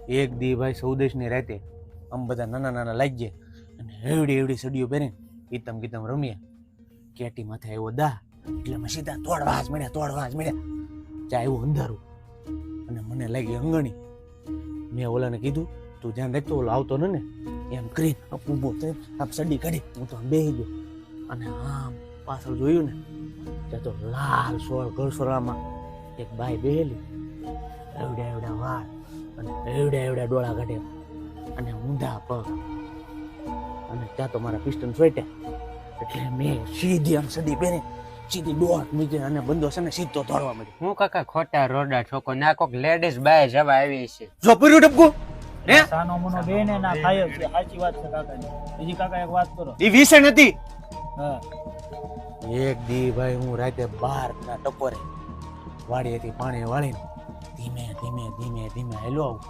એક દી ભાઈ સૌદેશની રાતે આમ બધા નાના નાના લાગી ગયા અને એવડી એવડી સડીઓ પહેરીને ગીતમ ગીતમ રમ્યા. કેટી માથે આવ્યો દા એટલે મેં સીધા તોડવા જ મળ્યા ત્યાં આવ્યું અંધારું અને મને લાગી અંગણી. મેં ઓલાને કીધું તું ધ્યાન રાખતો ઓલો આવતો ને એમ કરી ઊભો થઈ આમ સડી કાઢી હું તો આમ બેસી ગયો અને આમ પાછળ જોયું ને ત્યાં તો લાલ સોળ ગળસોરામાં એક બાઈ બેહેલી, એવડા એવડા વાળ અને એવડા એવડા ડોળા કાઢ્યા અને ઊંધા પગ અને ત્યાં તો મારા પિસ્ટન સોટ્યા એટલે મેં સીધી આમ સડી પહેરી સીધી દોટ મૂકી અને બંદો છે ને સીધો દોડવા માંડ્યો. હું કાકા ખોટા રોડા છોકો ના કોક લેડીઝ બાય જવા આવી છે. જો પૂર્યું ટપકું હે સાનો મનો બેને ના થાય છે. સાચી વાત છે કાકાની. બીજી કાકા એક વાત કરો. ઈ વિશે નથી. હા એક દી ભાઈ હું રાતે 12 ના ટપોરે વાડીએથી પાણી વાળીને ધીમે ધીમે ધીમે ધીમે હેલો આવું